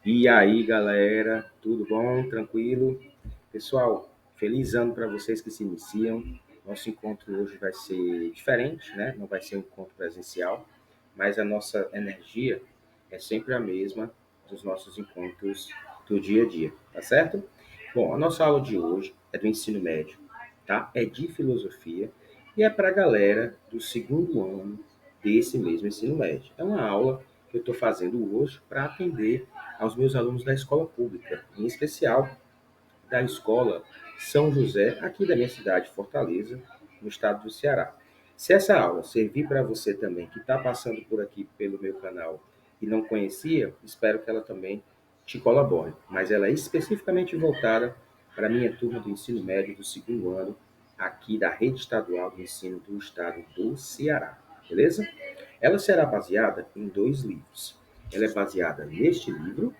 E aí, galera, tudo bom? Tranquilo? Pessoal, feliz ano para vocês que se iniciam. Nosso encontro hoje vai ser diferente, né? Não vai ser um encontro presencial, mas a nossa energia é sempre a mesma dos nossos encontros do dia a dia, tá certo? Bom, a nossa aula de hoje é do ensino médio, tá? É de filosofia e é para a galera do segundo ano desse mesmo ensino médio. É uma aula que eu estou fazendo hoje para atender aos meus alunos da escola pública, em especial da escola São José, aqui da minha cidade, Fortaleza, no estado do Ceará. Se essa aula servir para você também, que está passando por aqui pelo meu canal e não conhecia, espero que ela também te colabore. Mas ela é especificamente voltada para a minha turma do ensino médio do segundo ano, aqui da rede estadual de ensino do estado do Ceará. Beleza? Ela será baseada em dois livros. Ela é baseada neste livro,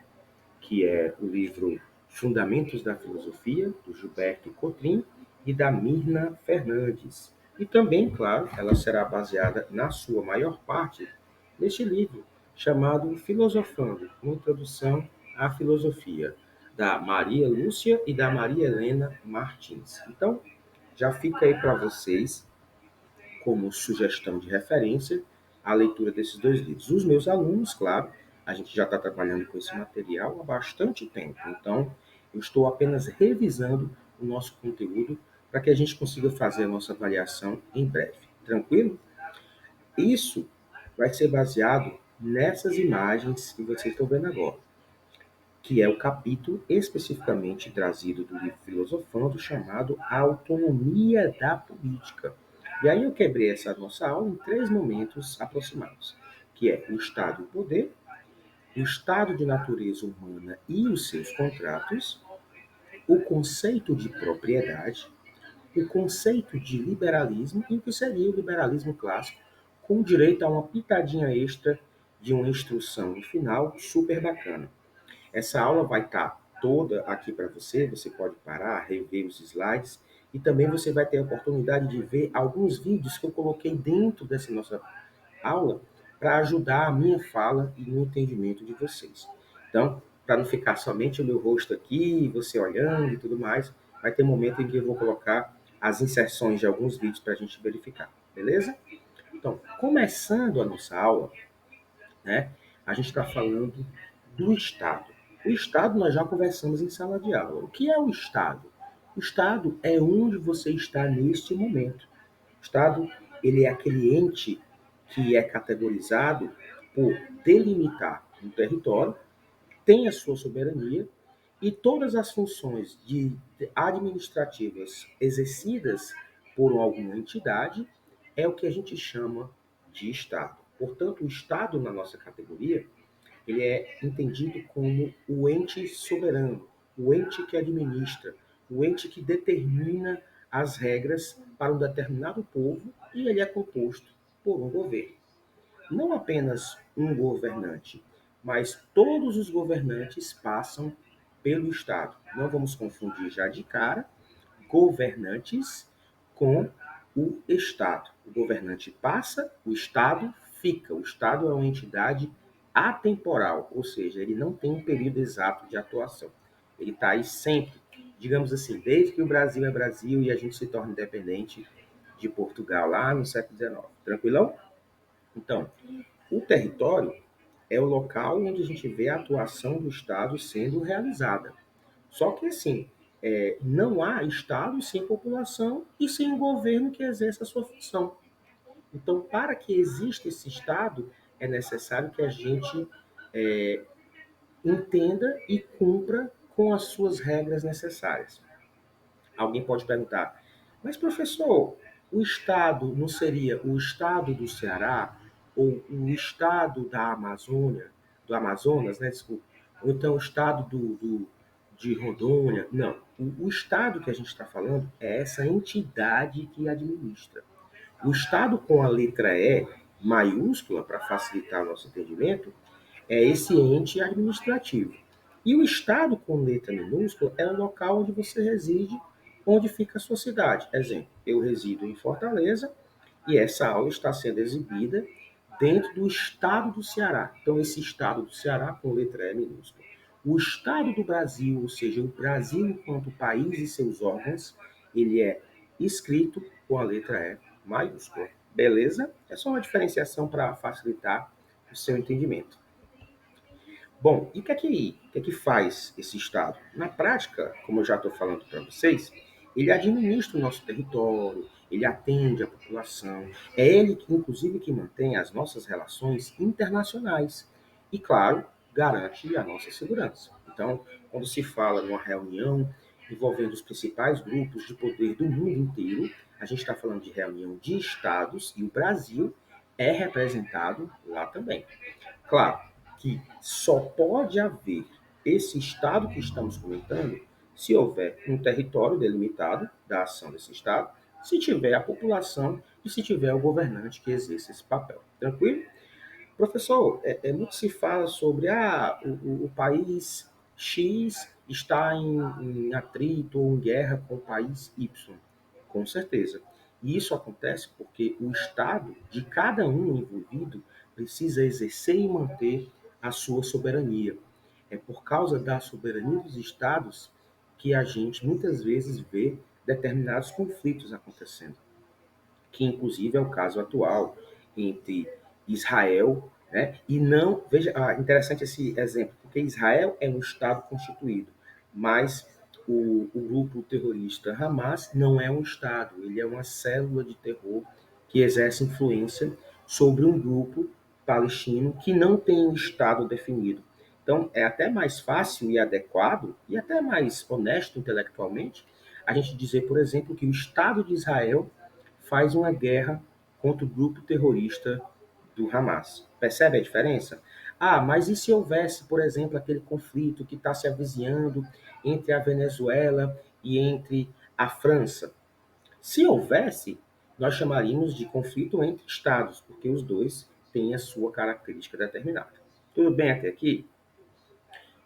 que é o livro Fundamentos da Filosofia, do Gilberto Cotrim e da Mirna Fernandes. E também, claro, ela será baseada, na sua maior parte, neste livro chamado Filosofando, uma introdução à filosofia, da Maria Lúcia e da Maria Helena Martins. Então, já fica aí para vocês como sugestão de referência a leitura desses dois livros. Os meus alunos, claro, a gente já está trabalhando com esse material há bastante tempo, então eu estou apenas revisando o nosso conteúdo para que a gente consiga fazer a nossa avaliação em breve. Tranquilo? Isso vai ser baseado nessas imagens que vocês estão vendo agora, que é o capítulo especificamente trazido do livro Filosofando, chamado A Autonomia da Política. E aí eu quebrei essa nossa aula em três momentos aproximados, que é o Estado e o poder, o estado de natureza humana e os seus contratos, o conceito de propriedade, o conceito de liberalismo e o que seria o liberalismo clássico, com direito a uma pitadinha extra de uma instrução no final super bacana. Essa aula vai estar toda aqui para você, você pode parar, rever os slides e também você vai ter a oportunidade de ver alguns vídeos que eu coloquei dentro dessa nossa aula para ajudar a minha fala e o entendimento de vocês. Então, para não ficar somente o meu rosto aqui, você olhando e tudo mais, vai ter um momento em que eu vou colocar as inserções de alguns vídeos para a gente verificar, beleza? Então, começando a nossa aula, né, a gente está falando do Estado. O Estado nós já conversamos em sala de aula. O que é o Estado? O Estado é onde você está neste momento. O Estado, ele é aquele ente que é categorizado por delimitar um território, tem a sua soberania e todas as funções administrativas exercidas por alguma entidade é o que a gente chama de Estado. Portanto, o Estado, na nossa categoria, ele é entendido como o ente soberano, o ente que administra, o ente que determina as regras para um determinado povo e ele é composto por um governo. Não apenas um governante, mas todos os governantes passam pelo Estado. Não vamos confundir já de cara governantes com o Estado. O governante passa, o Estado fica. O Estado é uma entidade atemporal, ou seja, ele não tem um período exato de atuação. Ele está aí sempre, digamos assim, desde que o Brasil é Brasil e a gente se torna independente de Portugal lá no século XIX. Tranquilão? Então, o território é o local onde a gente vê a atuação do Estado sendo realizada. Só que, assim, não há Estado sem população e sem um governo que exerça a sua função. Então, para que exista esse Estado, é necessário que a gente é, entenda e cumpra com as suas regras necessárias. Alguém pode perguntar, mas professor, o Estado não seria o Estado do Ceará ou o Estado da Amazônia, do Amazonas, né? Desculpa, ou então o Estado de Rondônia? Não. O Estado que a gente está falando é essa entidade que administra. O Estado com a letra E maiúscula, para facilitar o nosso entendimento, é esse ente administrativo. E o estado com letra minúscula é o local onde você reside, onde fica a sua cidade. Exemplo, eu resido em Fortaleza e essa aula está sendo exibida dentro do estado do Ceará. Então, esse estado do Ceará com letra E minúscula. O Estado do Brasil, ou seja, o Brasil enquanto país e seus órgãos, ele é escrito com a letra E maiúscula. Beleza? É só uma diferenciação para facilitar o seu entendimento. Bom, e o que é que faz esse Estado? Na prática, como eu já estou falando para vocês, ele administra o nosso território, ele atende a população, é ele que, inclusive, que mantém as nossas relações internacionais e, claro, garante a nossa segurança. Então, quando se fala numa reunião envolvendo os principais grupos de poder do mundo inteiro, a gente está falando de reunião de estados e o Brasil é representado lá também. Claro que só pode haver esse Estado que estamos comentando se houver um território delimitado da ação desse Estado, se tiver a população e se tiver o governante que exerce esse papel. Tranquilo? Professor, muito se fala sobre o país X está em atrito ou em guerra com o país Y. Com certeza. E isso acontece porque o Estado de cada um envolvido precisa exercer e manter a sua soberania. É por causa da soberania dos Estados que a gente muitas vezes vê determinados conflitos acontecendo, que inclusive é o caso atual entre Israel, né? E não, veja, interessante esse exemplo, porque Israel é um Estado constituído, mas o grupo terrorista Hamas não é um Estado, ele é uma célula de terror que exerce influência sobre um grupo palestino que não tem um Estado definido. Então, é até mais fácil e adequado, e até mais honesto intelectualmente, a gente dizer, por exemplo, que o Estado de Israel faz uma guerra contra o grupo terrorista do Hamas. Percebe a diferença? Ah, mas e se houvesse, por exemplo, aquele conflito que está se avizinhando entre a Venezuela e entre a França? Se houvesse, nós chamaríamos de conflito entre estados, porque os dois têm a sua característica determinada. Tudo bem até aqui?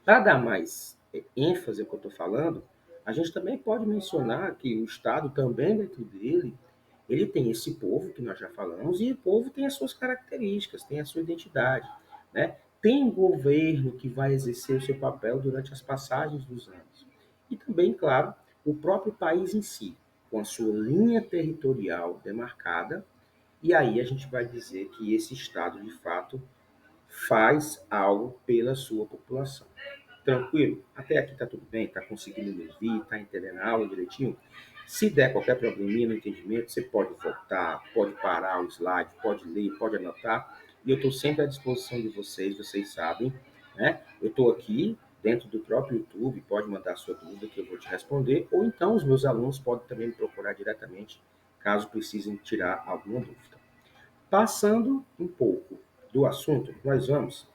Para dar mais ênfase ao que eu estou falando, a gente também pode mencionar que o Estado também dentro dele, ele tem esse povo que nós já falamos, e o povo tem as suas características, tem a sua identidade, né? Tem um governo que vai exercer o seu papel durante as passagens dos anos. E também, claro, o próprio país em si, com a sua linha territorial demarcada, e aí a gente vai dizer que esse Estado, de fato, faz algo pela sua população. Tranquilo? Até aqui tá tudo bem? Tá conseguindo me ouvir? Tá entendendo a aula direitinho? Se der qualquer probleminha no entendimento, você pode voltar, pode parar o slide, pode ler, pode anotar. E eu estou sempre à disposição de vocês, vocês sabem, né? Eu estou aqui dentro do próprio YouTube, pode mandar a sua dúvida que eu vou te responder, ou então os meus alunos podem também me procurar diretamente, caso precisem tirar alguma dúvida. Passando um pouco do assunto, nós vamos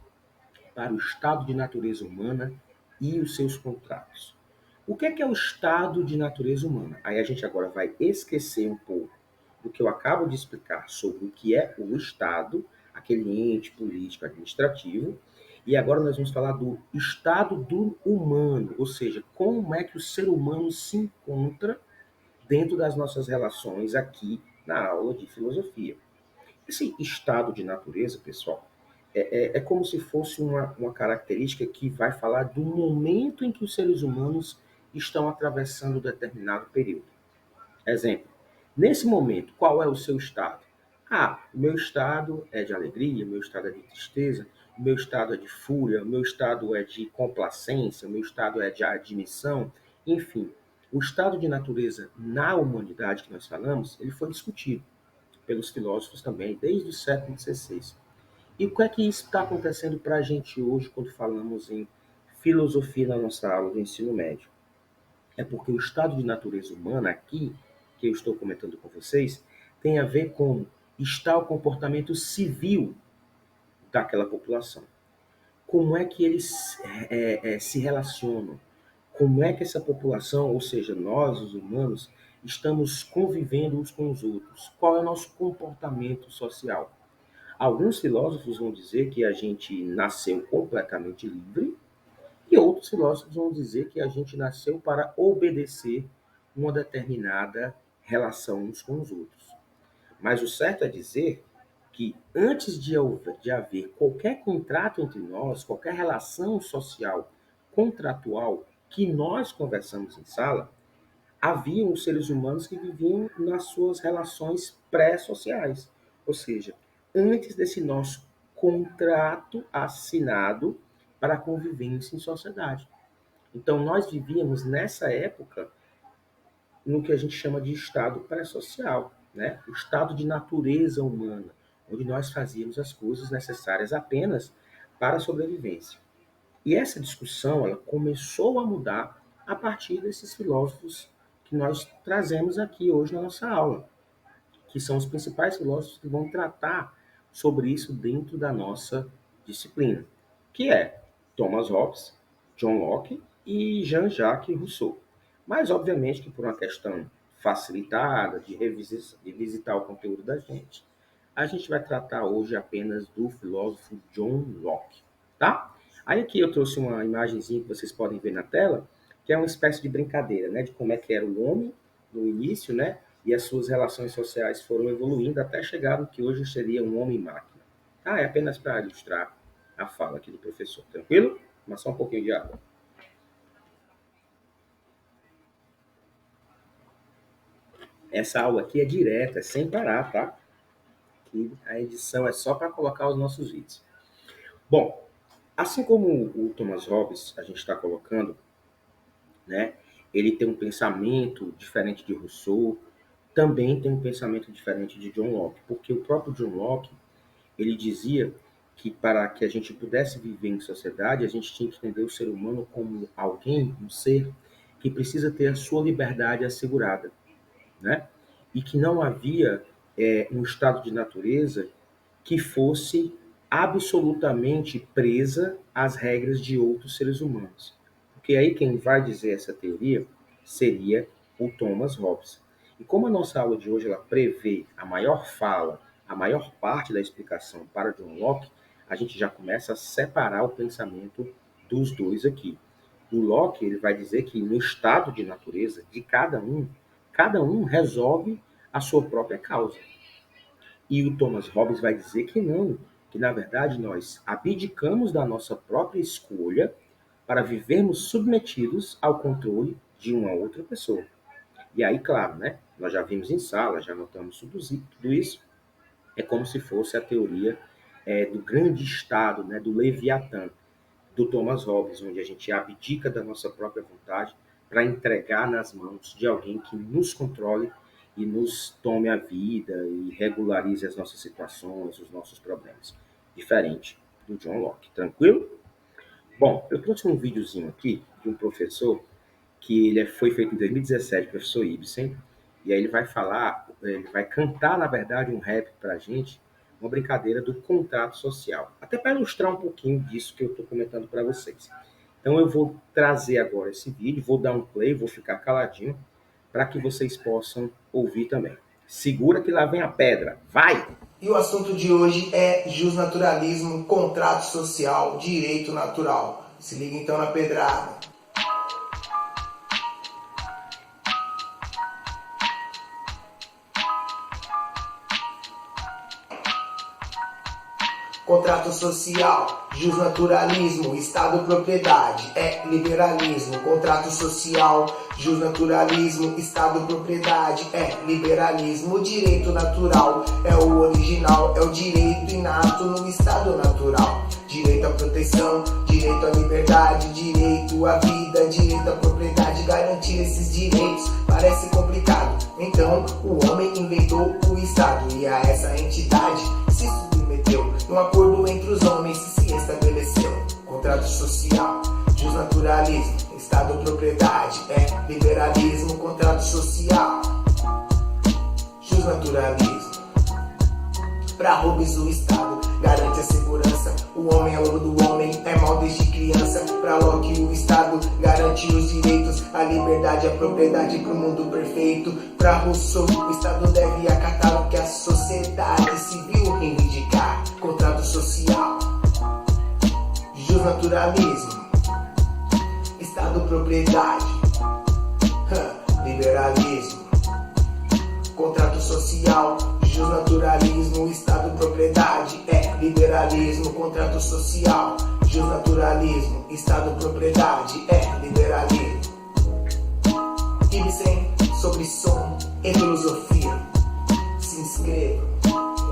para o estado de natureza humana e os seus contratos. O que é o estado de natureza humana? Aí a gente agora vai esquecer um pouco do que eu acabo de explicar sobre o que é o Estado, aquele ente político administrativo, e agora nós vamos falar do estado do humano, ou seja, como é que o ser humano se encontra dentro das nossas relações aqui na aula de filosofia. Esse estado de natureza, pessoal, é como se fosse uma característica que vai falar do momento em que os seres humanos estão atravessando determinado período. Exemplo, nesse momento, qual é o seu estado? Ah, o meu estado é de alegria, o meu estado é de tristeza, o meu estado é de fúria, o meu estado é de complacência, o meu estado é de admissão, enfim. O estado de natureza na humanidade que nós falamos, ele foi discutido pelos filósofos também, desde o século XVI. E o que é que isso está acontecendo para a gente hoje quando falamos em filosofia na nossa aula do ensino médio? É porque o estado de natureza humana aqui, que eu estou comentando com vocês, tem a ver com está o comportamento civil daquela população. Como é que eles se relacionam? Como é que essa população, ou seja, nós, os humanos, estamos convivendo uns com os outros? Qual é o nosso comportamento social? Alguns filósofos vão dizer que a gente nasceu completamente livre, e outros filósofos vão dizer que a gente nasceu para obedecer uma determinada relação uns com os outros. Mas o certo é dizer que antes de haver qualquer contrato entre nós, qualquer relação social contratual que nós conversamos em sala, haviam os seres humanos que viviam nas suas relações pré-sociais, ou seja, antes desse nosso contrato assinado para a convivência em sociedade. Então, nós vivíamos nessa época no que a gente chama de estado pré-social, né? O estado de natureza humana, onde nós fazíamos as coisas necessárias apenas para a sobrevivência. E essa discussão ela começou a mudar a partir desses filósofos que nós trazemos aqui hoje na nossa aula, que são os principais filósofos que vão tratar sobre isso dentro da nossa disciplina, que é Thomas Hobbes, John Locke e Jean-Jacques Rousseau. Mas, obviamente, que por uma questão facilitada de revisitar o conteúdo da gente, a gente vai tratar hoje apenas do filósofo John Locke, tá? Aí aqui eu trouxe uma imagenzinha que vocês podem ver na tela, que é uma espécie de brincadeira, né, de como é que era o homem no início, né, e as suas relações sociais foram evoluindo até chegar no que hoje seria um homem-máquina. Tá? É apenas para ilustrar a fala aqui do professor, tranquilo? Mas só um pouquinho de água. Essa aula aqui é direta, é sem parar, tá? Que a edição é só para colocar os nossos vídeos. Bom, assim como o Thomas Hobbes, a gente está colocando, né? Ele tem um pensamento diferente de Rousseau, também tem um pensamento diferente de John Locke, porque o próprio John Locke, ele dizia que para que a gente pudesse viver em sociedade, a gente tinha que entender o ser humano como alguém, um ser, que precisa ter a sua liberdade assegurada, né? E que não havia um estado de natureza que fosse absolutamente presa às regras de outros seres humanos. Porque aí quem vai dizer essa teoria seria o Thomas Hobbes. E como a nossa aula de hoje ela prevê a maior fala, a maior parte da explicação para John Locke, a gente já começa a separar o pensamento dos dois aqui. O Locke ele vai dizer que no estado de natureza de cada um resolve a sua própria causa. E o Thomas Hobbes vai dizer que não, que na verdade nós abdicamos da nossa própria escolha para vivermos submetidos ao controle de uma outra pessoa. E aí, claro, né? Nós já vimos em sala, já notamos tudo isso. É como se fosse a teoria do grande estado, né, do Leviatã, do Thomas Hobbes, onde a gente abdica da nossa própria vontade para entregar nas mãos de alguém que nos controle e nos tome a vida e regularize as nossas situações, os nossos problemas. Diferente do John Locke. Tranquilo? Bom, eu trouxe um videozinho aqui de um professor que ele foi feito em 2017, professor Ibsen, e aí ele vai falar, ele vai cantar, na verdade, um rap pra gente, uma brincadeira do contrato social. Até para ilustrar um pouquinho disso que eu estou comentando para vocês. Então eu vou trazer agora esse vídeo, vou dar um play, vou ficar caladinho, para que vocês possam ouvir também. Segura que lá vem a pedra. Vai! E o assunto de hoje é justnaturalismo, contrato social, direito natural. Se liga então na pedrada. Contrato social, justnaturalismo, Estado propriedade, é liberalismo. Contrato social, justnaturalismo, Estado propriedade, é liberalismo. Direito natural é o original, é o direito inato no Estado natural. Direito à proteção, direito à liberdade, direito à vida, direito à propriedade. Garantir esses direitos parece complicado, então o homem inventou o Estado e a essa entidade se submeteu. Um acordo entre os homens se estabeleceu. Contrato social, justnaturalismo, Estado propriedade, é liberalismo. Contrato social, justnaturalismo. Pra Hobbes o Estado garante a segurança, o homem é lobo do homem, é mal desde criança. Pra Locke o Estado garante os direitos, a liberdade, a propriedade pro mundo perfeito. Pra Rousseau o Estado deve acatar o que a sociedade civil reivindicar. Contrato social, justnaturalismo, Estado propriedade, liberalismo. Contrato social, justnaturalismo, Estado propriedade, é liberalismo. Contrato social, Justnaturalismo, Estado propriedade é liberalismo. Ibsen sobre som e filosofia. Se inscreva,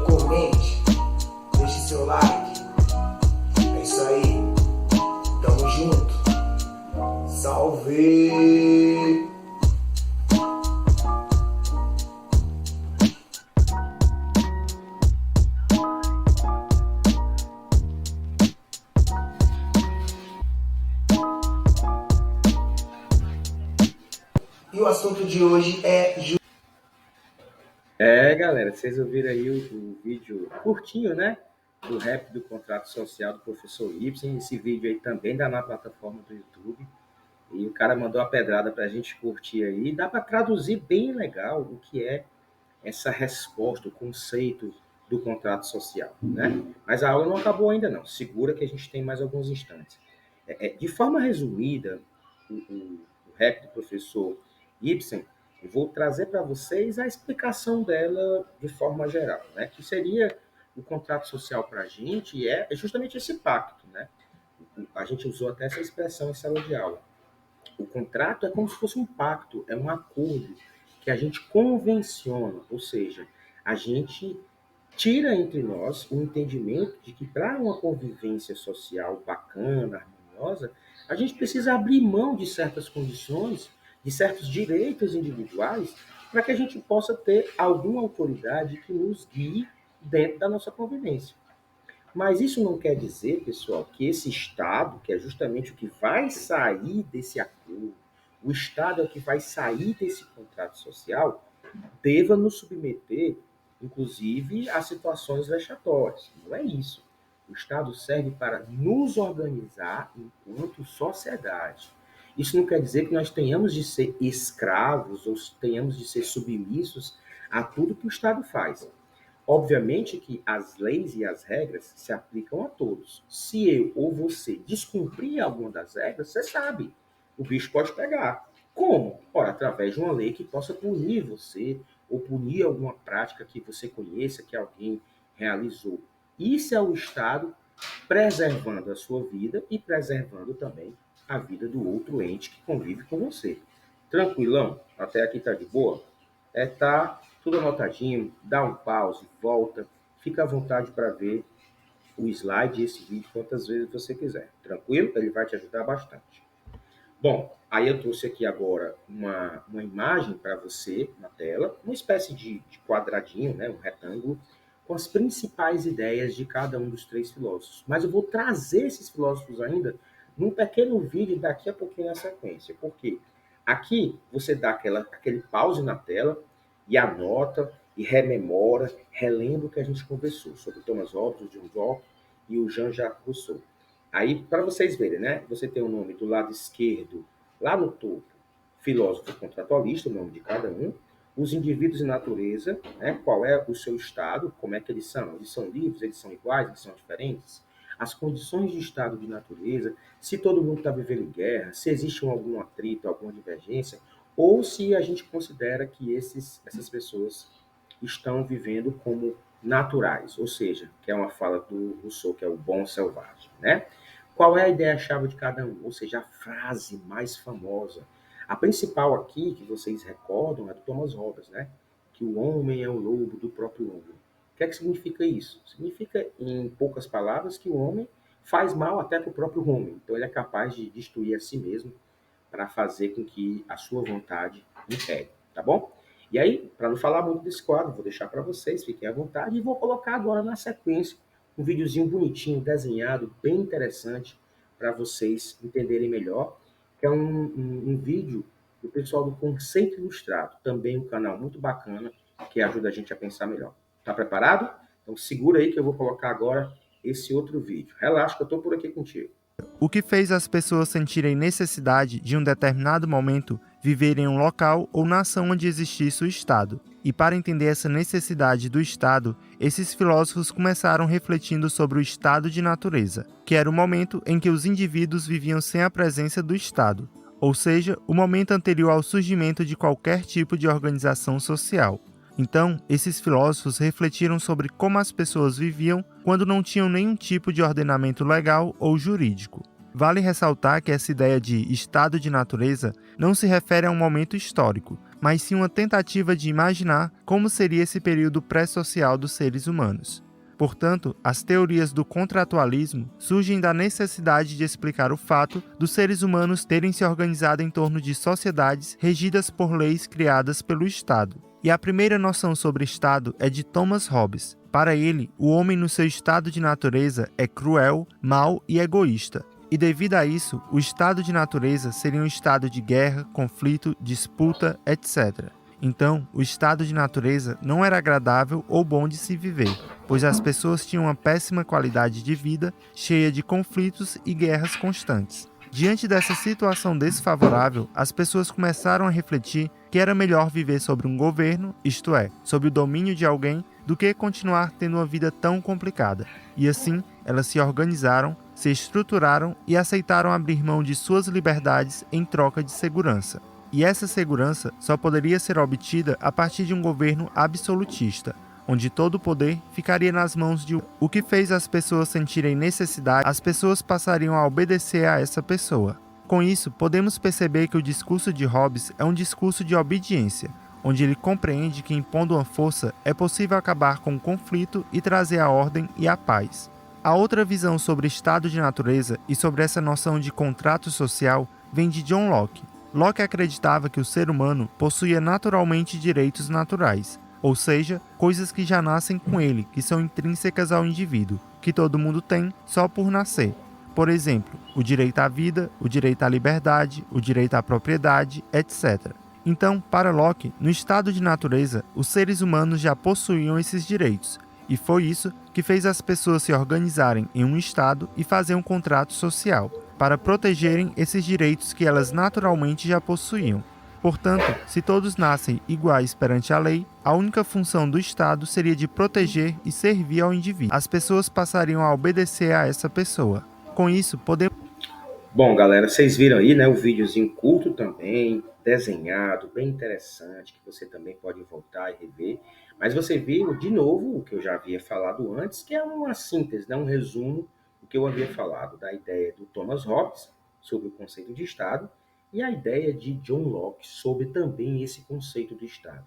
comente, deixe seu like. É isso aí, tamo junto. Salve! E o assunto de hoje é... galera, vocês ouviram aí o vídeo curtinho, né? Do rap do contrato social do professor Ibsen. Esse vídeo aí também dá na plataforma do YouTube. E o cara mandou uma pedrada pra gente curtir aí. Dá para traduzir bem legal o que é essa resposta, o conceito do contrato social, né? Mas a aula não acabou ainda não. Segura que a gente tem mais alguns instantes. De forma resumida, o rap do professor Ibsen, eu vou trazer para vocês a explicação dela de forma geral, né? Que seria o contrato social para a gente é justamente esse pacto, né? A gente usou até essa expressão em sala de aula. O contrato é como se fosse um pacto, é um acordo que a gente convenciona, ou seja, a gente tira entre nós o entendimento de que para uma convivência social bacana, harmoniosa, a gente precisa abrir mão de certas condições, de certos direitos individuais, para que a gente possa ter alguma autoridade que nos guie dentro da nossa convivência. Mas isso não quer dizer, pessoal, que esse Estado, que é justamente o que vai sair desse acordo, o Estado é o que vai sair desse contrato social, deva nos submeter, inclusive, a situações vexatórias. Não é isso. O Estado serve para nos organizar enquanto sociedade. Isso não quer dizer que nós tenhamos de ser escravos ou tenhamos de ser submissos a tudo que o Estado faz. Obviamente que as leis e as regras se aplicam a todos. Se eu ou você descumprir alguma das regras, você sabe, o bicho pode pegar. Como? Ora, através de uma lei que possa punir você ou punir alguma prática que você conheça, que alguém realizou. Isso é o Estado preservando a sua vida e preservando também a vida do outro ente que convive com você. Tranquilão? Até aqui tá de boa? Tá tudo anotadinho, dá um pause, volta, fica à vontade para ver o slide e esse vídeo quantas vezes você quiser. Tranquilo? Ele vai te ajudar bastante. Bom, aí eu trouxe aqui agora uma imagem para você na tela, uma espécie de quadradinho, né, um retângulo, com as principais ideias de cada um dos três filósofos. Mas eu vou trazer esses filósofos ainda num pequeno vídeo daqui a pouquinho na sequência. Por quê? Aqui você dá aquele pause na tela e anota e rememora, relembra o que a gente conversou sobre Thomas Hobbes, o John Locke e o Jean-Jacques Rousseau. Aí, para vocês verem, né? Você tem o nome do lado esquerdo, lá no topo, filósofo contratualista, o nome de cada um, os indivíduos e natureza, né? Qual é o seu estado, como é que eles são? Eles são livres, eles são iguais, eles são diferentes? As condições de estado de natureza, se todo mundo está vivendo em guerra, se existe algum atrito, alguma divergência, ou se a gente considera que essas pessoas estão vivendo como naturais, ou seja, que é uma fala do Rousseau, que é o bom selvagem, né? Qual é a ideia-chave de cada um? Ou seja, a frase mais famosa. A principal aqui, que vocês recordam, é do Thomas Hobbes, né? Que o homem é o lobo do próprio homem. O que é que significa isso? Significa, em poucas palavras, que o homem faz mal até para o próprio homem. Então ele é capaz de destruir a si mesmo para fazer com que a sua vontade impere, tá bom? E aí, para não falar muito desse quadro, vou deixar para vocês, fiquem à vontade, e vou colocar agora na sequência um videozinho bonitinho, desenhado, bem interessante, para vocês entenderem melhor, que é um vídeo do pessoal do Conceito Ilustrado, também um canal muito bacana, que ajuda a gente a pensar melhor. Tá preparado? Então segura aí que eu vou colocar agora esse outro vídeo. Relaxa que eu estou por aqui contigo. O que fez as pessoas sentirem necessidade de um determinado momento viver em um local ou nação onde existisse o Estado. E para entender essa necessidade do Estado, esses filósofos começaram refletindo sobre o estado de natureza, que era o momento em que os indivíduos viviam sem a presença do Estado, ou seja, o momento anterior ao surgimento de qualquer tipo de organização social. Então, esses filósofos refletiram sobre como as pessoas viviam quando não tinham nenhum tipo de ordenamento legal ou jurídico. Vale ressaltar que essa ideia de estado de natureza não se refere a um momento histórico, mas sim uma tentativa de imaginar como seria esse período pré-social dos seres humanos. Portanto, as teorias do contratualismo surgem da necessidade de explicar o fato dos seres humanos terem se organizado em torno de sociedades regidas por leis criadas pelo Estado. E a primeira noção sobre Estado é de Thomas Hobbes. Para ele, o homem no seu estado de natureza é cruel, mau e egoísta. E devido a isso, o estado de natureza seria um estado de guerra, conflito, disputa, etc. Então, o estado de natureza não era agradável ou bom de se viver, pois as pessoas tinham uma péssima qualidade de vida, cheia de conflitos e guerras constantes. Diante dessa situação desfavorável, as pessoas começaram a refletir que era melhor viver sob um governo, isto é, sob o domínio de alguém, do que continuar tendo uma vida tão complicada. E assim, elas se organizaram, se estruturaram e aceitaram abrir mão de suas liberdades em troca de segurança. E essa segurança só poderia ser obtida a partir de um governo absolutista, onde todo o poder ficaria nas mãos de o que fez as pessoas sentirem necessidade, as pessoas passariam a obedecer a essa pessoa. Com isso, podemos perceber que o discurso de Hobbes é um discurso de obediência, onde ele compreende que impondo uma força é possível acabar com o conflito e trazer a ordem e a paz. A outra visão sobre estado de natureza e sobre essa noção de contrato social vem de John Locke. Locke acreditava que o ser humano possuía naturalmente direitos naturais, ou seja, coisas que já nascem com ele, que são intrínsecas ao indivíduo, que todo mundo tem só por nascer. Por exemplo, o direito à vida, o direito à liberdade, o direito à propriedade, etc. Então, para Locke, no estado de natureza, os seres humanos já possuíam esses direitos, e foi isso que fez as pessoas se organizarem em um estado e fazer um contrato social, para protegerem esses direitos que elas naturalmente já possuíam. Portanto, se todos nascem iguais perante a lei, a única função do Estado seria de proteger e servir ao indivíduo. As pessoas passariam a obedecer a essa pessoa. Com isso, podemos... Bom, galera, vocês viram aí, né, o videozinho curto também, desenhado, bem interessante, que você também pode voltar e rever. Mas você viu, de novo, o que eu já havia falado antes, que é uma síntese, né, um resumo do que eu havia falado, da ideia do Thomas Hobbes sobre o conceito de Estado e a ideia de John Locke sobre também esse conceito de Estado.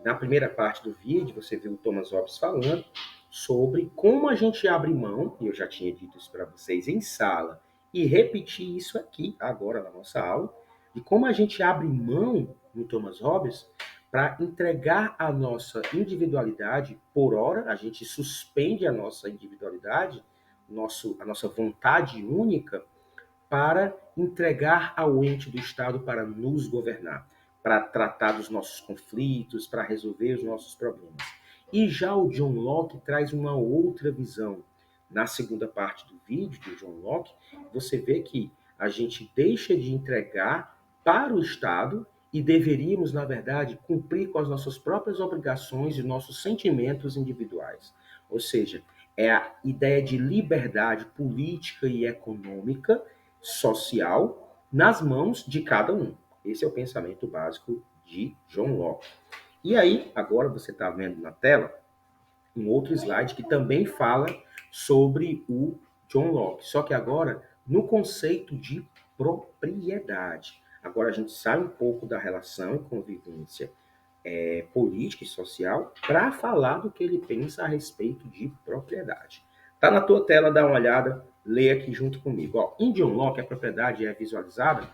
Na primeira parte do vídeo, você viu o Thomas Hobbes falando sobre como a gente abre mão, e eu já tinha dito isso para vocês em sala, e repetir isso aqui, agora na nossa aula, de como a gente abre mão, no Thomas Hobbes, para entregar a nossa individualidade, por hora, a gente suspende a nossa individualidade, a nossa vontade única, para entregar ao ente do Estado para nos governar, para tratar dos nossos conflitos, para resolver os nossos problemas. E já o John Locke traz uma outra visão. Na segunda parte do vídeo do John Locke, você vê que a gente deixa de entregar para o Estado e deveríamos, na verdade, cumprir com as nossas próprias obrigações e nossos sentimentos individuais. Ou seja, é a ideia de liberdade política e econômica social nas mãos de cada um. Esse é o pensamento básico de John Locke. E aí, agora você está vendo na tela um outro slide que também fala sobre o John Locke, só que agora no conceito de propriedade. Agora a gente sai um pouco da relação e convivência política e social para falar do que ele pensa a respeito de propriedade. Tá na tua tela, dá uma olhada, lê aqui junto comigo. Ó, em John Locke, a propriedade é visualizada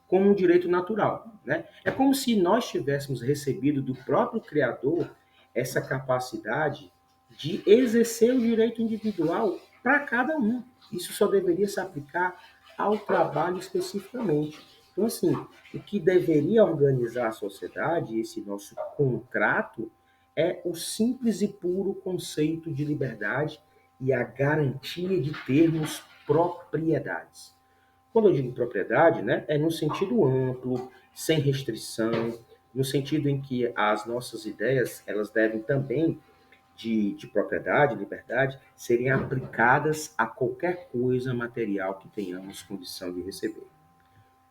como um direito natural, né? É como se nós tivéssemos recebido do próprio Criador essa capacidade de exercer o direito individual para cada um. Isso só deveria se aplicar ao trabalho especificamente. Então, assim, o que deveria organizar a sociedade, esse nosso contrato, é o simples e puro conceito de liberdade e a garantia de termos propriedades. Quando eu digo propriedade, né, é no sentido amplo, sem restrição, no sentido em que as nossas ideias elas devem também de propriedade, liberdade, serem aplicadas a qualquer coisa material que tenhamos condição de receber.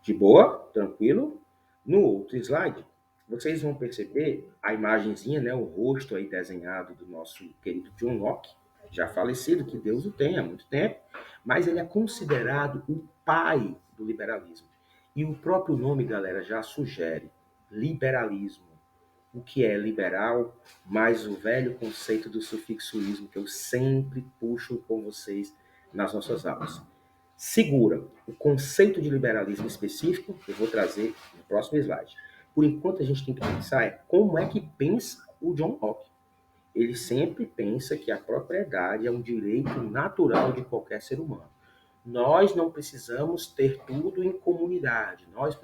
De boa? Tranquilo? No outro slide, vocês vão perceber a imagenzinha, né, o rosto aí desenhado do nosso querido John Locke, já falecido, que Deus o tenha há muito tempo, mas ele é considerado o pai do liberalismo. E o próprio nome, galera, já sugere liberalismo. O que é liberal, mais o velho conceito do sufixoísmo que eu sempre puxo com vocês nas nossas aulas. Segura, o conceito de liberalismo específico eu vou trazer no próximo slide. Por enquanto, a gente tem que pensar como é que pensa o John Locke. Ele sempre pensa que a propriedade é um direito natural de qualquer ser humano. Nós não precisamos ter tudo em comunidade, nós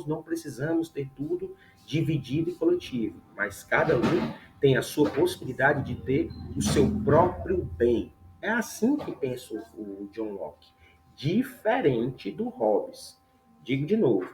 não precisamos ter tudo dividido e coletivo, mas cada um tem a sua possibilidade de ter o seu próprio bem. É assim que pensa o John Locke, diferente do Hobbes. Digo de novo,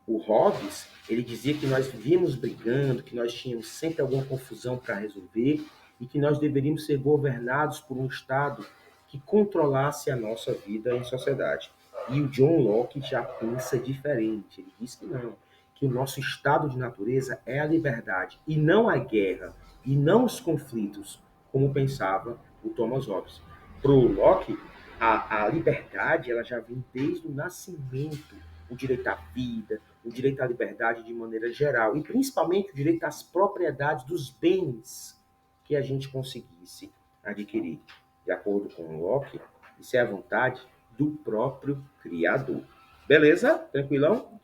o Hobbes, ele dizia que nós vivíamos brigando, que nós tínhamos sempre alguma confusão para resolver e que nós deveríamos ser governados por um Estado que controlasse a nossa vida em sociedade. E o John Locke já pensa diferente. Ele diz que não, que o nosso estado de natureza é a liberdade e não a guerra e não os conflitos, como pensava o Thomas Hobbes. Para o Locke, a liberdade ela já vem desde o nascimento, o direito à vida, o direito à liberdade de maneira geral e principalmente o direito às propriedades dos bens que a gente conseguisse adquirir. De acordo com Locke, isso é a vontade do próprio Criador. Beleza? Tranquilão?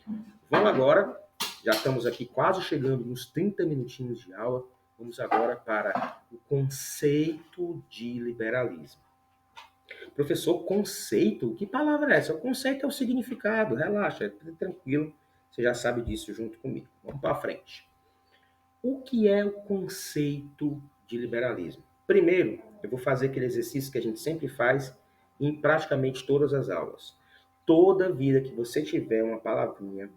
Vamos agora, já estamos aqui quase chegando nos 30 minutinhos de aula, vamos agora para o conceito de liberalismo. Professor, conceito? Que palavra é essa? O conceito é o significado, relaxa, tranquilo, você já sabe disso junto comigo. Vamos para frente. O que é o conceito de liberalismo? Primeiro, eu vou fazer aquele exercício que a gente sempre faz em praticamente todas as aulas. Toda vida que você tiver uma palavrinha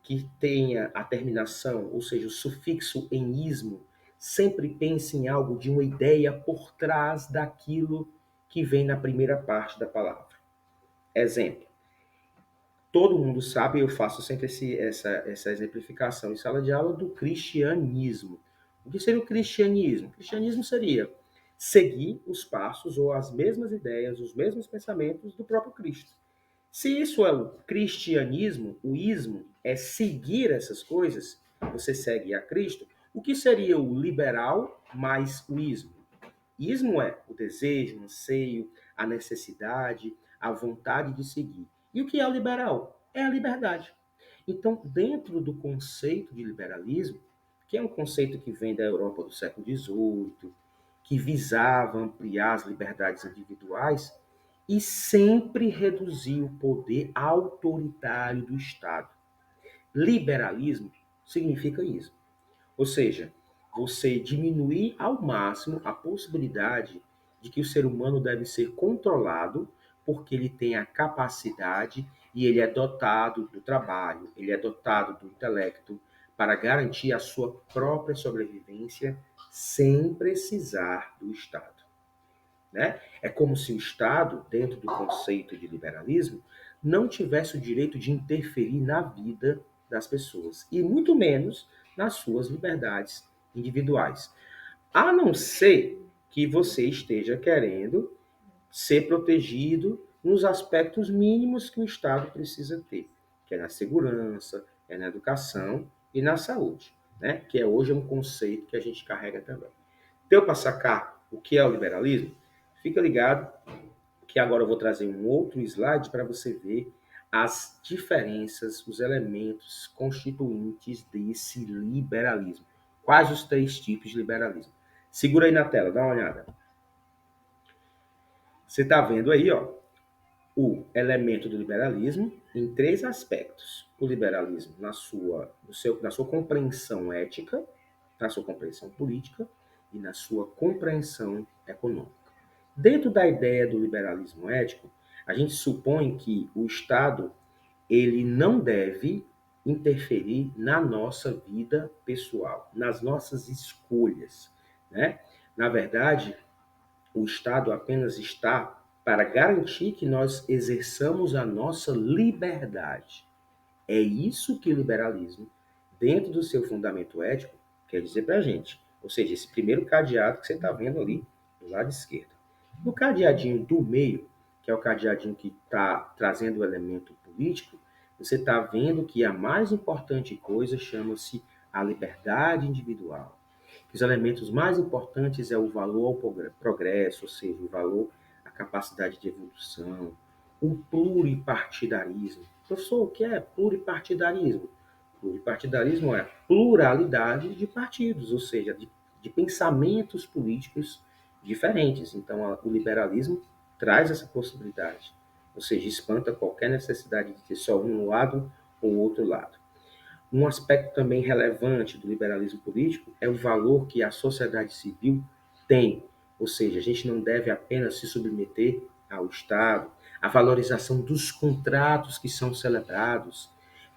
que tenha a terminação, ou seja, o sufixo em ismo, sempre pense em algo de uma ideia por trás daquilo que vem na primeira parte da palavra. Exemplo. Todo mundo sabe, eu faço sempre essa exemplificação em sala de aula do cristianismo. O que seria o cristianismo? O cristianismo seria seguir os passos ou as mesmas ideias, os mesmos pensamentos do próprio Cristo. Se isso é o cristianismo, o ismo é seguir essas coisas, você segue a Cristo, o que seria o liberal mais o ismo? Ismo é o desejo, o anseio, a necessidade, a vontade de seguir. E o que é o liberal? É a liberdade. Então, dentro do conceito de liberalismo, que é um conceito que vem da Europa do século XVIII, que visava ampliar as liberdades individuais e sempre reduzir o poder autoritário do Estado. Liberalismo significa isso. Ou seja, você diminuir ao máximo a possibilidade de que o ser humano deve ser controlado porque ele tem a capacidade e ele é dotado do trabalho, ele é dotado do intelecto para garantir a sua própria sobrevivência sem precisar do Estado. Né? É como se o Estado, dentro do conceito de liberalismo, não tivesse o direito de interferir na vida das pessoas, e muito menos nas suas liberdades individuais. A não ser que você esteja querendo ser protegido nos aspectos mínimos que o Estado precisa ter, que é na segurança, é na educação e na saúde, né? Que é hoje um conceito que a gente carrega também. Deu para sacar o que é o liberalismo? Fica ligado que agora eu vou trazer um outro slide para você ver as diferenças, os elementos constituintes desse liberalismo. Quais os três tipos de liberalismo? Segura aí na tela, dá uma olhada. Você está vendo aí, ó, o elemento do liberalismo em três aspectos. O liberalismo na sua compreensão ética, na sua compreensão política e na sua compreensão econômica. Dentro da ideia do liberalismo ético, a gente supõe que o Estado ele não deve interferir na nossa vida pessoal, nas nossas escolhas, né? Na verdade, o Estado apenas está para garantir que nós exerçamos a nossa liberdade. É isso que o liberalismo dentro do seu fundamento ético, quer dizer para a gente. Ou seja, esse primeiro cadeado que você está vendo ali do lado esquerdo. No cadeadinho do meio, que é o cadeadinho que está trazendo o elemento político, você está vendo que a mais importante coisa chama-se a liberdade individual. Os elementos mais importantes é o valor ao progresso, ou seja, o valor à capacidade de evolução, o pluripartidarismo. Professor, o que é pluripartidarismo? Pluripartidarismo é a pluralidade de partidos, ou seja, de pensamentos políticos diferentes. Então, o liberalismo traz essa possibilidade, ou seja, espanta qualquer necessidade de ter só um lado ou outro lado. Um aspecto também relevante do liberalismo político é o valor que a sociedade civil tem, ou seja, a gente não deve apenas se submeter ao Estado, a valorização dos contratos que são celebrados,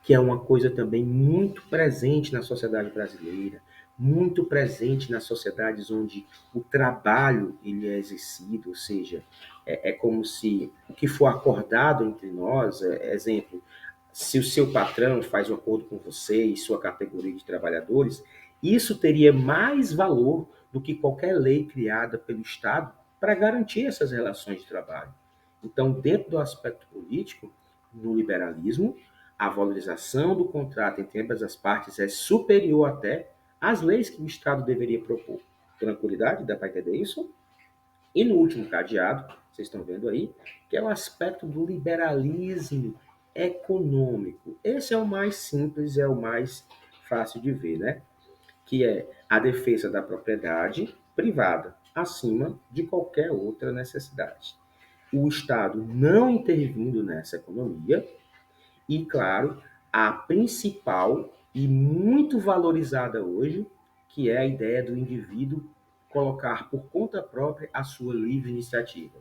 que é uma coisa também muito presente na sociedade brasileira, muito presente nas sociedades onde o trabalho ele é exercido, ou seja, é como se o que for acordado entre nós, exemplo, se o seu patrão faz um acordo com você e sua categoria de trabalhadores, isso teria mais valor do que qualquer lei criada pelo Estado para garantir essas relações de trabalho. Então, dentro do aspecto político, no liberalismo, a valorização do contrato entre ambas as partes é superior até às leis que o Estado deveria propor. Tranquilidade? Dá para entender isso? E no último cadeado, vocês estão vendo aí, que é o aspecto do liberalismo econômico. Esse é o mais simples, é o mais fácil de ver, né? Que é a defesa da propriedade privada acima de qualquer outra necessidade. O Estado não intervindo nessa economia e, claro, a principal e muito valorizada hoje, que é a ideia do indivíduo colocar por conta própria a sua livre iniciativa.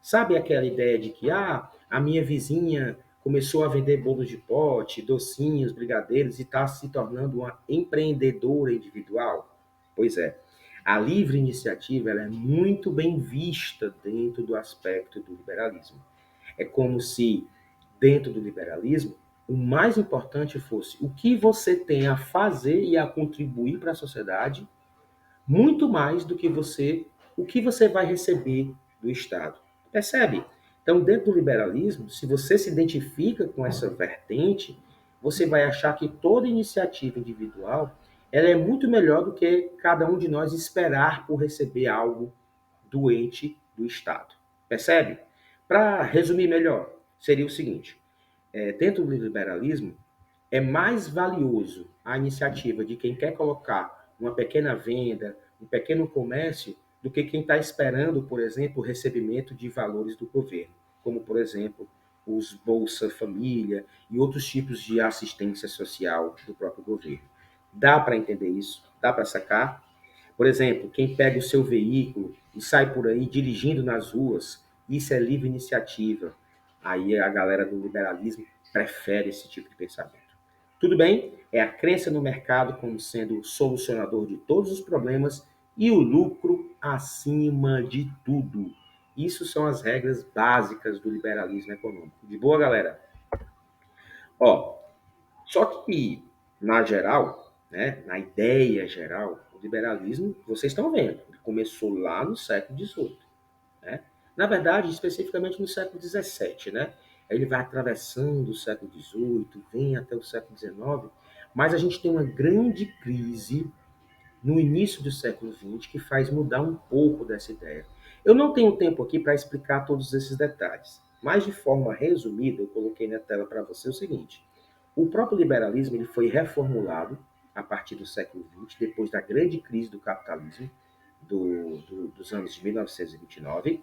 Sabe aquela ideia de que a minha vizinha começou a vender bolos de pote, docinhos, brigadeiros e está se tornando uma empreendedora individual? Pois é, a livre iniciativa ela é muito bem vista dentro do aspecto do liberalismo. É como se, dentro do liberalismo, o mais importante fosse o que você tem a fazer e a contribuir para a sociedade, muito mais do que o que você vai receber do Estado. Percebe? Então, dentro do liberalismo, se você se identifica com essa vertente, você vai achar que toda iniciativa individual ela é muito melhor do que cada um de nós esperar por receber algo do ente do Estado. Percebe? Para resumir melhor, seria o seguinte: dentro do liberalismo, é mais valioso a iniciativa de quem quer colocar uma pequena venda, um pequeno comércio, do que quem está esperando, por exemplo, o recebimento de valores do governo, como, por exemplo, os Bolsa Família e outros tipos de assistência social do próprio governo. Dá para entender isso? Dá para sacar? Por exemplo, quem pega o seu veículo e sai por aí dirigindo nas ruas, isso é livre iniciativa. Aí a galera do liberalismo prefere esse tipo de pensamento. Tudo bem, é a crença no mercado como sendo o solucionador de todos os problemas e o lucro acima de tudo. Isso são as regras básicas do liberalismo econômico. De boa, galera? Ó, só que, na geral, né, na ideia geral, o liberalismo, vocês estão vendo, ele começou lá no século XVIII. Né? Na verdade, especificamente no século XVII. Né? Ele vai atravessando o século XVIII, vem até o século XIX, mas a gente tem uma grande crise no início do século XX que faz mudar um pouco dessa ideia. Eu não tenho tempo aqui para explicar todos esses detalhes, mas de forma resumida, eu coloquei na tela para você o seguinte: o próprio liberalismo ele foi reformulado a partir do século XX, depois da grande crise do capitalismo dos anos de 1929.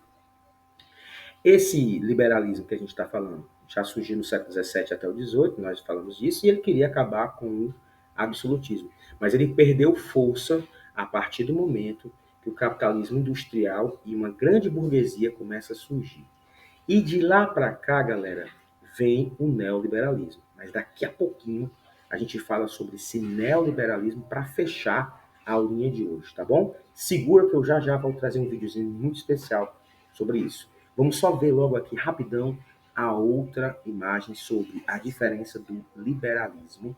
Esse liberalismo que a gente está falando já surgiu no século XVII até o XVIII, nós falamos disso, e ele queria acabar com o absolutismo. Mas ele perdeu força a partir do momento que o capitalismo industrial e uma grande burguesia começa a surgir. E de lá para cá, galera, vem o neoliberalismo. Mas daqui a pouquinho a gente fala sobre esse neoliberalismo para fechar a aulinha de hoje, tá bom? Segura que eu já já vou trazer um videozinho muito especial sobre isso. Vamos só ver logo aqui rapidão a outra imagem sobre a diferença do liberalismo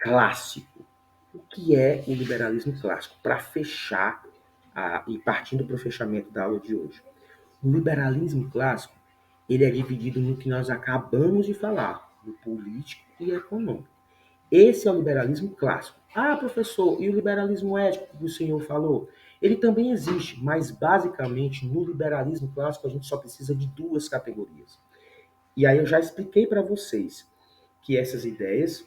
clássico. O que é o liberalismo clássico? Para fechar, e partindo para o fechamento da aula de hoje. O liberalismo clássico, ele é dividido no que nós acabamos de falar, no político e econômico. Esse é o liberalismo clássico. Ah, professor, e o liberalismo ético que o senhor falou? Ele também existe, mas basicamente no liberalismo clássico a gente só precisa de duas categorias. E aí eu já expliquei para vocês que essas ideias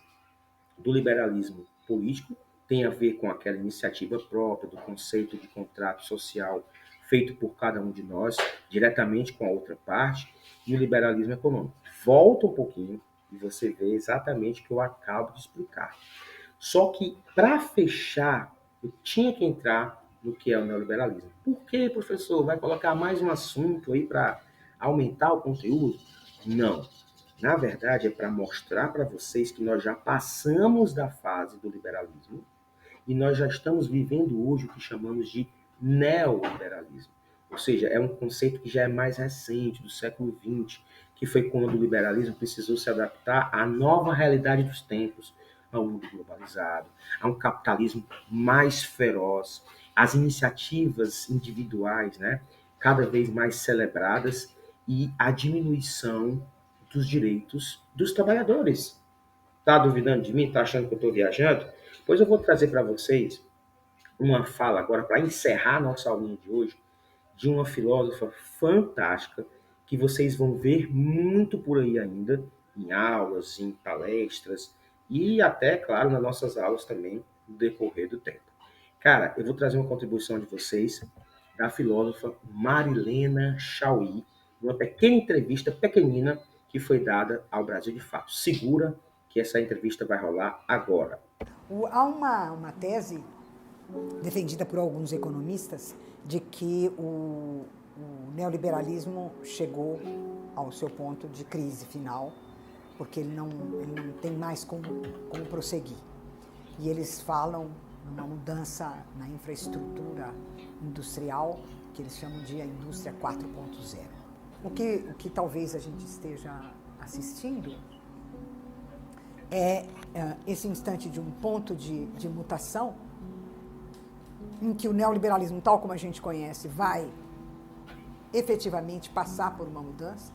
do liberalismo político têm a ver com aquela iniciativa própria, do conceito de contrato social feito por cada um de nós, diretamente com a outra parte, e o liberalismo econômico. Volta um pouquinho e você vê exatamente o que eu acabo de explicar. Só que, para fechar, eu tinha que entrar no que é o neoliberalismo. Por que, professor? Vai colocar mais um assunto aí para aumentar o conteúdo? Não. Na verdade, é para mostrar para vocês que nós já passamos da fase do liberalismo e nós já estamos vivendo hoje o que chamamos de neoliberalismo. Ou seja, é um conceito que já é mais recente, do século XX, que foi quando o liberalismo precisou se adaptar à nova realidade dos tempos, ao mundo globalizado, a um capitalismo mais feroz, às iniciativas individuais, né, cada vez mais celebradas e a diminuição dos direitos dos trabalhadores. Tá duvidando de mim? Tá achando que eu estou viajando? Pois eu vou trazer para vocês uma fala agora para encerrar nossa aulinha de hoje de uma filósofa fantástica que vocês vão ver muito por aí ainda em aulas, em palestras e até, claro, nas nossas aulas também no decorrer do tempo. Cara, eu vou trazer uma contribuição de vocês da filósofa Marilena Chauí, uma pequena entrevista pequenina que foi dada ao Brasil de Fato. Segura que essa entrevista vai rolar agora. Há uma tese defendida por alguns economistas de que o neoliberalismo chegou ao seu ponto de crise final, porque ele não tem mais como prosseguir. E eles falam numa mudança na infraestrutura industrial, que eles chamam de a indústria 4.0. O que talvez a gente esteja assistindo é esse instante de um ponto de mutação em que o neoliberalismo, tal como a gente conhece, vai efetivamente passar por uma mudança.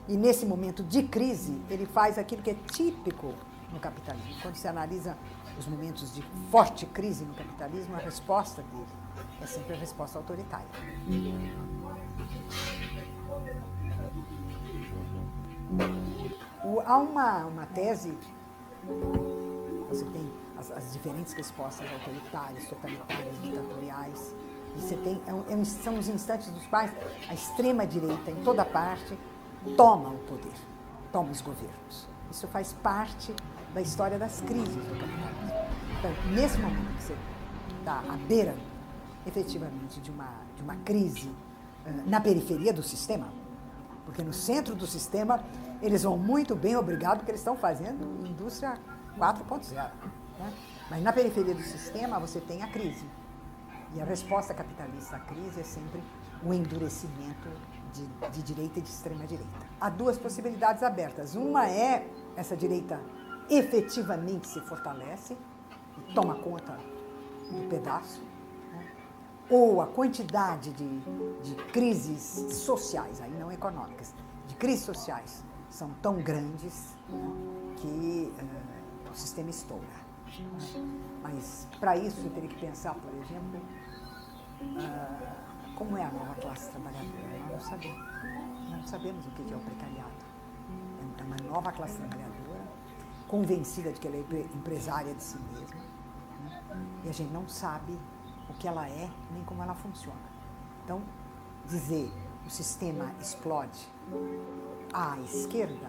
E nesse momento de crise, ele faz aquilo que é típico no capitalismo. Quando se analisa os momentos de forte crise no capitalismo, a resposta dele é sempre a resposta autoritária. Há uma tese, você tem as diferentes respostas autoritárias, totalitárias, ditatoriais, e você tem, são os instantes dos quais a extrema-direita, em toda parte, toma o poder, toma os governos. Isso faz parte da história das crises do capitalismo. Então, nesse momento que você está à beira, efetivamente, de uma crise na periferia do sistema, porque no centro do sistema eles vão muito bem, obrigado, porque eles estão fazendo indústria 4.0. Né? Mas na periferia do sistema você tem a crise. E a resposta capitalista à crise é sempre o endurecimento de direita e de extrema-direita. Há duas possibilidades abertas. Uma é essa direita efetivamente se fortalece e toma conta do pedaço, né? Ou a quantidade de crises sociais, aí não econômicas, de crises sociais são tão grandes, né, que o sistema estoura. Mas para isso eu teria que pensar, por exemplo, como é a nova classe trabalhadora. Nós não sabemos o que é o precariado. É uma nova classe trabalhadora, convencida de que ela é empresária de si mesma, né? E a gente não sabe o que ela é, nem como ela funciona. Então, dizer o sistema explode à esquerda,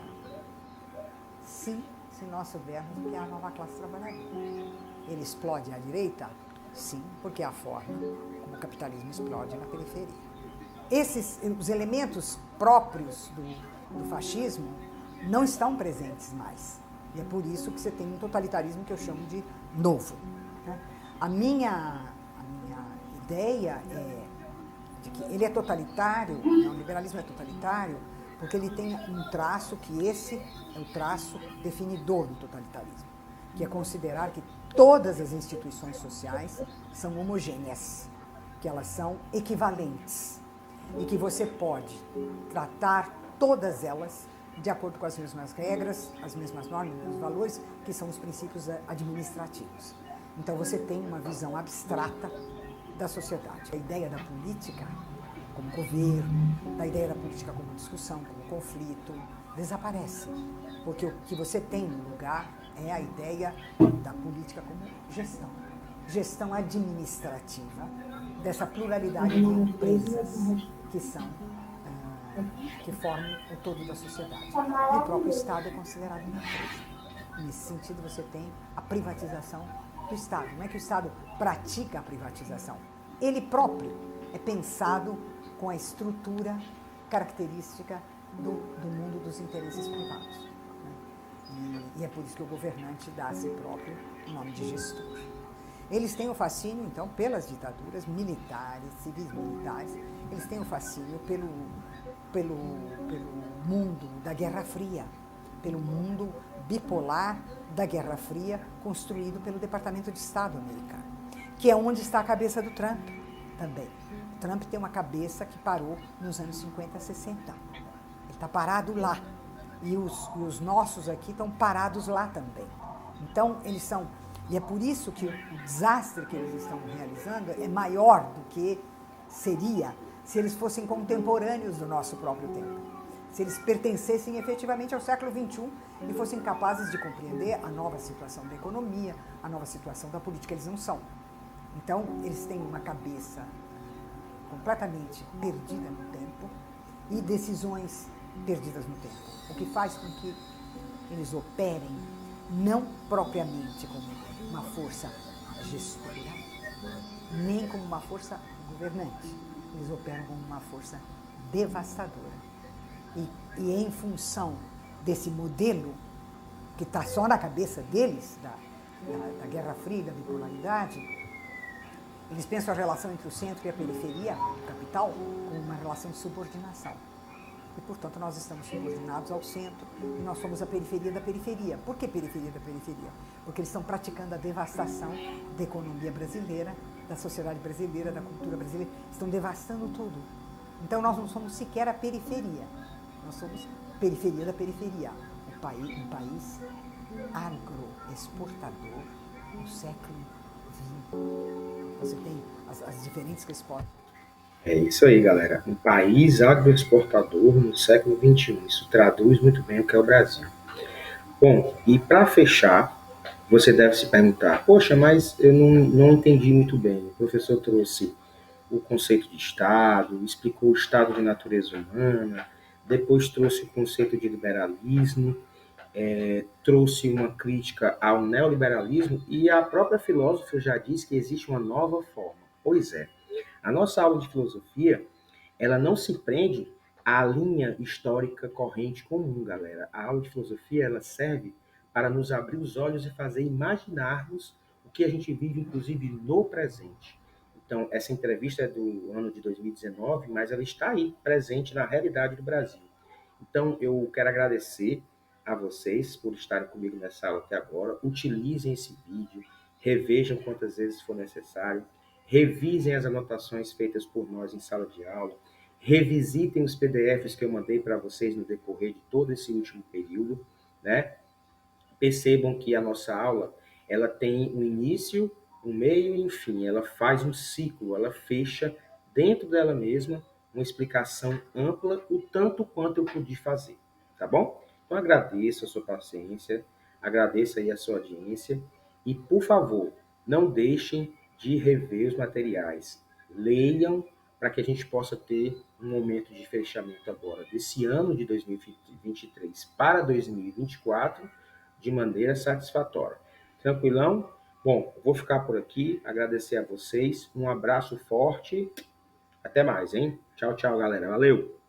sim, se nós soubermos o que é a nova classe trabalhadora. Ele explode à direita? Sim, porque é a forma como o capitalismo explode na periferia. Os elementos próprios do fascismo não estão presentes mais. E é por isso que você tem um totalitarismo que eu chamo de novo. Né? A minha ideia é de que ele é totalitário, o liberalismo é totalitário, porque ele tem um traço que esse é o traço definidor do totalitarismo. que é considerar que todas as instituições sociais são homogêneas, que elas são equivalentes e que você pode tratar todas elas de acordo com as mesmas regras, as mesmas normas, os mesmos valores, que são os princípios administrativos. Então você tem uma visão abstrata da sociedade. A ideia da política como governo, da ideia da política como discussão, como conflito, desaparece. Porque o que você tem no lugar é a ideia da política como gestão. Gestão administrativa dessa pluralidade de empresas que formam o todo da sociedade. E o próprio Estado é considerado uma empresa. Nesse sentido, você tem a privatização do Estado. Não é que o Estado pratica a privatização. Ele próprio é pensado com a estrutura característica do mundo dos interesses privados. E é por isso que o governante dá a si próprio o nome de gestor. Eles têm o fascínio, então, pelas ditaduras militares, civis militares, eles têm o fascínio pelo mundo da Guerra Fria, pelo mundo bipolar da Guerra Fria, construído pelo Departamento de Estado americano, que é onde está a cabeça do Trump também. O Trump tem uma cabeça que parou nos anos 50, 60. Ele está parado lá. E os nossos aqui estão parados lá também. Então, eles são... E é por isso que o desastre que eles estão realizando é maior do que seria se eles fossem contemporâneos do nosso próprio tempo. Se eles pertencessem efetivamente ao século XXI e fossem capazes de compreender a nova situação da economia, a nova situação da política. Eles não são. Então, eles têm uma cabeça completamente perdida no tempo e decisões perdidas no tempo. O que faz com que eles operem não propriamente como uma força gestora, nem como uma força governante. Eles operam como uma força devastadora. E em função desse modelo, que está só na cabeça deles, da Guerra Fria, da bipolaridade, eles pensam a relação entre o centro e a periferia, o capital, como uma relação de subordinação. E, portanto, nós estamos subordinados ao centro e nós somos a periferia da periferia. Por que periferia da periferia? Porque eles estão praticando a devastação da economia brasileira, da sociedade brasileira, da cultura brasileira. Estão devastando tudo. Então, nós não somos sequer a periferia. Nós somos periferia da periferia. Um país agroexportador no século XX. Você tem as diferentes respostas. É isso aí, galera. Um país agroexportador no século XXI. Isso traduz muito bem o que é o Brasil. Bom, e para fechar, você deve se perguntar, poxa, mas eu não entendi muito bem. O professor trouxe o conceito de Estado, explicou o estado de natureza humana, depois trouxe o conceito de liberalismo, trouxe uma crítica ao neoliberalismo e a própria filósofa já disse que existe uma nova forma. Pois é, a nossa aula de filosofia, ela não se prende à linha histórica corrente comum, galera. A aula de filosofia, ela serve para nos abrir os olhos e fazer imaginarmos o que a gente vive, inclusive, no presente. Então, essa entrevista é do ano de 2019, mas ela está aí, presente na realidade do Brasil. Então, eu quero agradecer a vocês por estarem comigo nessa aula até agora. Utilizem esse vídeo, revejam quantas vezes for necessário, revisem as anotações feitas por nós em sala de aula, revisitem os PDFs que eu mandei para vocês no decorrer de todo esse último período, né? Percebam que a nossa aula, ela tem um início, um meio e um fim. Ela faz um ciclo, ela fecha dentro dela mesma uma explicação ampla, o tanto quanto eu pude fazer, tá bom? Então agradeço a sua paciência, agradeço aí a sua audiência e, por favor, não deixem de rever os materiais. Leiam para que a gente possa ter um momento de fechamento agora desse ano de 2023 para 2024 de maneira satisfatória. Tranquilão? Bom, vou ficar por aqui, agradecer a vocês, um abraço forte, até mais, hein? Tchau, tchau, galera. Valeu!